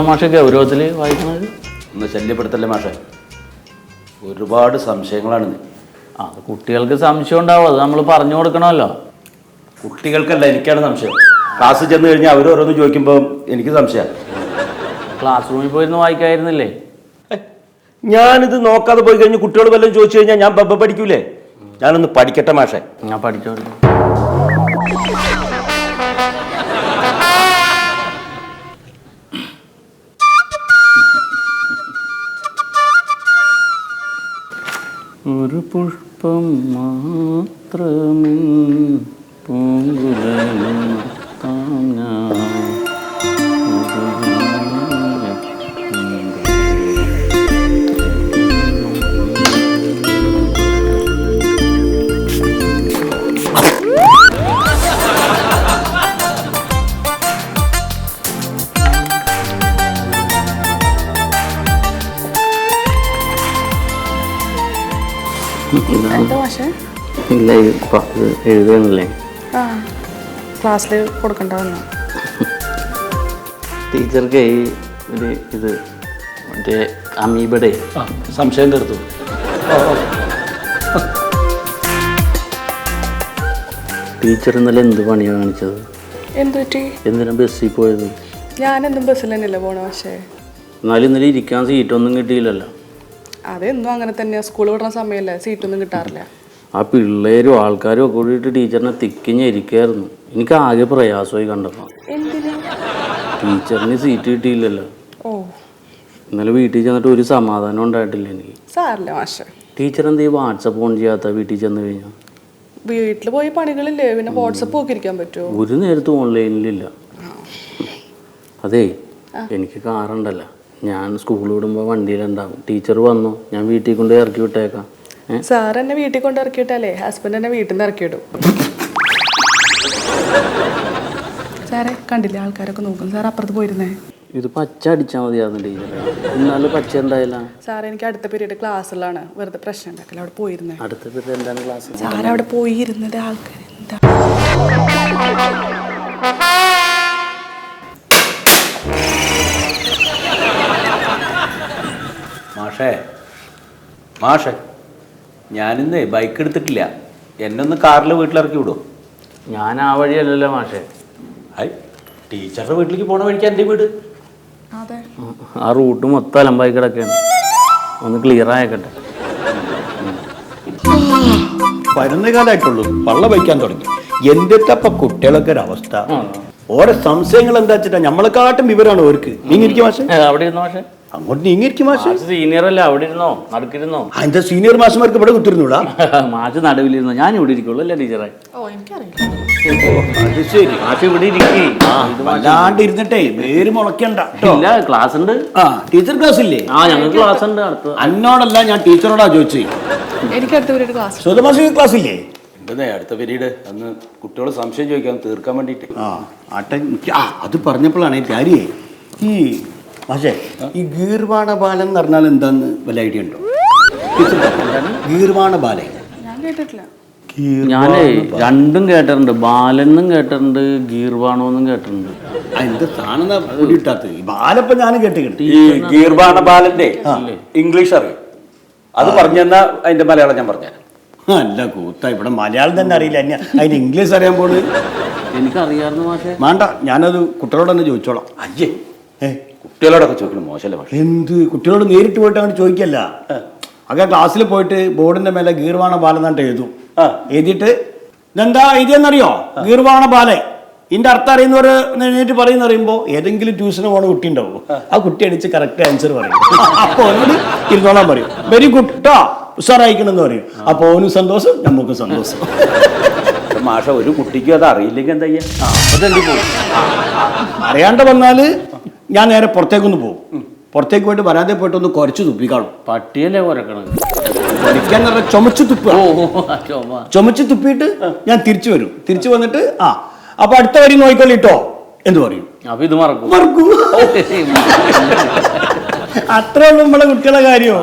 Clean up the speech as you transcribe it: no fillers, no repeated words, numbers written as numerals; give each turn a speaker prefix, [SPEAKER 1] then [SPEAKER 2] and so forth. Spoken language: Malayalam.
[SPEAKER 1] മാഷെ ഗൗരവത്തിൽ വായിക്കണത്
[SPEAKER 2] ഒന്ന് ശല്യപ്പെടുത്തല്ലേ മാഷെ, ഒരുപാട് സംശയങ്ങളാണ്.
[SPEAKER 1] അത് കുട്ടികൾക്ക് സംശയം ഉണ്ടാവും, അത് നമ്മൾ പറഞ്ഞു കൊടുക്കണമല്ലോ.
[SPEAKER 2] കുട്ടികൾക്കല്ല, എനിക്കാണ് സംശയം. ക്ലാസ്സിൽ ചെന്ന് കഴിഞ്ഞാൽ അവരോരോന്ന് ചോദിക്കുമ്പോൾ എനിക്ക് സംശയം.
[SPEAKER 1] ക്ലാസ് റൂമിൽ പോയിരുന്ന് വായിക്കായിരുന്നില്ലേ?
[SPEAKER 2] ഞാനിത് നോക്കാതെ പോയി കഴിഞ്ഞ് കുട്ടികൾ വല്ലതും ചോദിച്ചു കഴിഞ്ഞാൽ ഞാൻ പഠിക്കൂലേ? ഞാനൊന്ന് പഠിക്കട്ടെ മാഷെ.
[SPEAKER 1] ഞാൻ പഠിച്ചോ. ഒരു പുഷ്പം മാത്രമേ പൂങ്കുലയും ഇല്ല, എഴുതണല്ലേ?
[SPEAKER 3] ക്ലാസ്സിൽ കൊടുക്കണ്ടവന്നോ?
[SPEAKER 1] ടീച്ചർക്ക് ഒരു ഇത് മറ്റേ അമീബയുടെ
[SPEAKER 2] സംശയം തീർത്തു.
[SPEAKER 1] ടീച്ചർ ഇന്നലെ എന്ത് പണിയാണ് കാണിച്ചത്?
[SPEAKER 3] എന്ത് പറ്റി?
[SPEAKER 1] എന്തിനാ ബസ്സിൽ പോയത്?
[SPEAKER 3] ഞാനെന്തും ബസ്സിൽ തന്നെയല്ലേ പോണ. പക്ഷേ
[SPEAKER 1] എന്നാലും ഇന്നലെ ഇരിക്കാൻ സീറ്റൊന്നും കിട്ടിയില്ലല്ലോ.
[SPEAKER 3] അതെന്നും അങ്ങനെ തന്നെയാ, സ്കൂൾ വിടുന്ന സമയമല്ലേ, സീറ്റൊന്നും കിട്ടാറില്ല.
[SPEAKER 1] ആ പിള്ളേരും ആൾക്കാരും ഒക്കെ കൂടിയിട്ട് ടീച്ചറിനെ തിക്കിഞ്ഞിരിക്കായിരുന്നു. എനിക്ക് ആകെ പ്രയാസമായി കണ്ടപ്പോൾ. ടീച്ചറിന് സീറ്റ് കിട്ടിയില്ലല്ലോ.
[SPEAKER 3] ഓ,
[SPEAKER 1] ഇന്നലെ വീട്ടിൽ ചെന്നിട്ട് ഒരു സമാധാനം ഉണ്ടായിട്ടില്ല എനിക്ക്.
[SPEAKER 3] സാറില്ല മാഷെ.
[SPEAKER 1] ടീച്ചർ എന്ത് ചെയ്യും വാട്സപ്പ് ഓൺ ചെയ്യാത്ത വീട്ടിൽ ചെന്ന് കഴിഞ്ഞാൽ?
[SPEAKER 3] വീട്ടിൽ പോയി പണികളില്ലേ, പിന്നെ വാട്സപ്പ് ഒക്കെ ഇരിക്കാൻ പറ്റുമോ?
[SPEAKER 1] ഒരു നേരത്ത് ഓൺലൈനിലില്ല. അതേ, എനിക്ക് കാറുണ്ടല്ലോ, ഞാൻ സ്കൂളിൽ വിടുമ്പോൾ വണ്ടിയിലുണ്ടാവും. ടീച്ചർ വന്നു, ഞാൻ വീട്ടിൽ കൊണ്ട് ഇറക്കി വിട്ടേക്കാം.
[SPEAKER 3] സാർ എന്നെ വീട്ടിൽ കൊണ്ട് ഇറക്കിയിട്ടല്ലേ ഹസ്ബൻഡ് എന്നെ വീട്ടിൽ നിന്ന് ഇറക്കിയിടും. സാറേ കണ്ടില്ലേ, ആൾക്കാരൊക്കെ നോക്കും. സാർ അപ്പുറത്ത് പോയിരുന്നേ.
[SPEAKER 1] ഇത് പച്ച അടിച്ചാൽ മതിയായിരുന്നു ടീച്ചർ. എന്നാലും പച്ച എന്തായാലും.
[SPEAKER 3] സാർ എനിക്ക് അടുത്ത പീരീഡ് ക്ലാസ്സിലാണ്, വെറുതെ പ്രശ്നം ഉണ്ടാക്കില്ല. അവിടെ പോയിരുന്നേ.
[SPEAKER 1] അടുത്ത പീരീഡ് എന്താണ് ക്ലാസ്?
[SPEAKER 3] സാർ അവിടെ പോയിരുന്നത് ആൾക്കാർ എന്താ.
[SPEAKER 2] മാഷേ, ഞാനിന്ന് ബൈക്ക് എടുത്തിട്ടില്ല. എന്നെ ഒന്ന് കാറിൽ വീട്ടിലിറക്കി വിടുമോ?
[SPEAKER 1] ഞാൻ ആ വഴിയല്ലല്ലോ മാഷേ.
[SPEAKER 2] ടീച്ചറുടെ വീട്ടിലേക്ക് പോണ വഴിക്ക് എൻ്റെ വീട്.
[SPEAKER 1] ആ റൂട്ട് മൊത്തം അലമ്പായി കിടക്കുകയാണ്. ഒന്ന് ക്ലിയർ ആയിക്കട്ടെ.
[SPEAKER 2] 11 കാലമായിട്ടുള്ളൂ, വള്ള വയ്ക്കാൻ തുടങ്ങി. എൻ്റെ കുട്ടികളൊക്കെ ഒരു അവസ്ഥ. ഓരോ സംശയങ്ങൾ എന്താ വെച്ചിട്ടാ നമ്മളെക്കാട്ടും വിവരമാണ് അവർക്ക്. നീങ്ങിരിക്കും മാഷെ,
[SPEAKER 1] അവിടെ ഇരുന്നോ മാഷെ.
[SPEAKER 2] അങ്ങോട്ട് നീങ്ങിരിക്കും മാഷെ.
[SPEAKER 1] സീനിയർ അല്ലേ, അവിടെ ഇരുന്നോ, നടുക്കിരുന്നോ.
[SPEAKER 2] അതിന്റെ സീനിയർ മാഷന്മാർക്ക് ഇവിടെ കുത്തിരുന്നൂടാ.
[SPEAKER 1] മാഷ് നടുവിലിരുന്നോ, ഞാൻ ഇവിടെ ഇരിക്കുള്ളൂ അല്ലേ ടീച്ചറെ?
[SPEAKER 2] അത് ശരി,
[SPEAKER 1] മാഷ് ഇവിടെ ഇരിക്കും.
[SPEAKER 2] അല്ലാണ്ട് ഇരുന്നിട്ടേ പേര് മുളക്കണ്ട.
[SPEAKER 1] ഇല്ല, ക്ലാസ് ഉണ്ട്.
[SPEAKER 2] ടീച്ചർ ക്ലാസ് ഇല്ലേ?
[SPEAKER 1] ഞങ്ങൾക്ക് ക്ലാസ് ഉണ്ട്. അടുത്ത്
[SPEAKER 2] അന്നോടല്ല, ഞാൻ ടീച്ചറോടാ ചോദിച്ചത്.
[SPEAKER 3] എനിക്ക് അടുത്ത പീരീഡ് ക്ലാസ്.
[SPEAKER 2] സ്വതമാസ ക്ലാസ് ഇല്ലേ? അടുത്ത പീരീഡ് അന്ന് കുട്ടികൾ സംശയം ചോദിക്കാൻ തീർക്കാൻ വേണ്ടിട്ട്. അത് പറഞ്ഞപ്പോഴാണ് കാര്യേ. ഈ പക്ഷേ ഈ ഗീർവാണ ബാലൻ എന്ന് പറഞ്ഞാൽ എന്താന്ന് വല്ല ഐഡിയ ഉണ്ടോ? ഗീർവാണ ബാലൻ
[SPEAKER 3] ഞാൻ കേട്ടിട്ടില്ല.
[SPEAKER 1] ഞാനേ രണ്ടും കേട്ടിട്ടുണ്ട്. ബാലെന്നും കേട്ടിട്ടുണ്ട്, ഗീർവാണോന്നും കേട്ടിട്ടുണ്ട്.
[SPEAKER 2] എന്താ സാധനം കൂടിയിട്ടാത്ത ബാലപ്പ ഞാനും കേട്ടിട്ടുണ്ട്. ഈ ഗീർവാണ ബാലന്റെ ഇംഗ്ലീഷ് അറിയും, അത് പറഞ്ഞെന്നാ അതിന്റെ മലയാളം ഞാൻ പറഞ്ഞുതരാം. അല്ല കൂത്ത, ഇവിടെ മലയാളം തന്നെ അറിയില്ല, അതിന് ഇംഗ്ലീഷ് അറിയാൻ പോണ്.
[SPEAKER 1] എനിക്കറിയാമായിരുന്നു മാഷെ.
[SPEAKER 2] വേണ്ട, ഞാനത് കുട്ടികളോട് തന്നെ ചോദിച്ചോളാം. അയ്യേ, കുട്ടികളോടൊക്കെ ചോദിക്കണം മോശമല്ലേ മാഷെ? എന്ത് കുട്ടികളോട് നേരിട്ട് പോയിട്ട് അങ്ങനെ ചോദിക്കല്ല. ഒക്കെ ക്ലാസ്സിൽ പോയിട്ട് ബോർഡിന്റെ മേലെ ഗീർവാണ ബാലൻ എന്നിട്ട് എഴുതും. എഴുതിയിട്ട് ഇതെന്താ എഴുതിയെന്നറിയോ? ഗീർവാണ ബാലൻ. ഇതിന്റെ അർത്ഥം അറിയുന്നവർ നേരിട്ട് പറയുന്ന പറയുമ്പോൾ ഏതെങ്കിലും ട്യൂഷന് പോണ കുട്ടി ഉണ്ടാവും, ആ കുട്ടി അടിച്ച് കറക്റ്റ് ആൻസർ പറയും. അപ്പൊ അവനോട് ഇരുന്നോളാൻ പറയും. വെരി ഗുഡ് ട്ടോ, ഉഷാറായിക്കണെന്ന് പറയും. അപ്പൊ ഓനും സന്തോഷം, നമുക്കും സന്തോഷം. മാഷ ഒരു കുട്ടിക്കും അത് അറിയില്ലെങ്കിൽ എന്താ ചെയ്യാ? അറിയാണ്ട് വന്നാല് ഞാൻ നേരെ പുറത്തേക്കൊന്ന് പോകും. പുറത്തേക്ക് പോയിട്ട് വരാതെ പോയിട്ട് ഒന്ന് കുറച്ച് തുപ്പിക്കാണും.
[SPEAKER 1] പട്ടിയല്ലേ കുരക്കണത്?
[SPEAKER 2] പഠിക്കാൻ പറഞ്ഞ ചുമച്ച് തുപ്പുക.
[SPEAKER 1] ചുമ.
[SPEAKER 2] ചുമച്ച് തുപ്പിയിട്ട് ഞാൻ തിരിച്ചു വരും. തിരിച്ചു വന്നിട്ട് അപ്പൊ അടുത്ത വരി നോക്കിക്കൊള്ളിട്ടോ എന്ന് പറയും.
[SPEAKER 1] അപ്പൊ ഇത് മറക്കും.
[SPEAKER 2] മറക്കൂ. അത്രേ ഉള്ളൂ നമ്മളെ കുട്ടികളെ കാര്യം.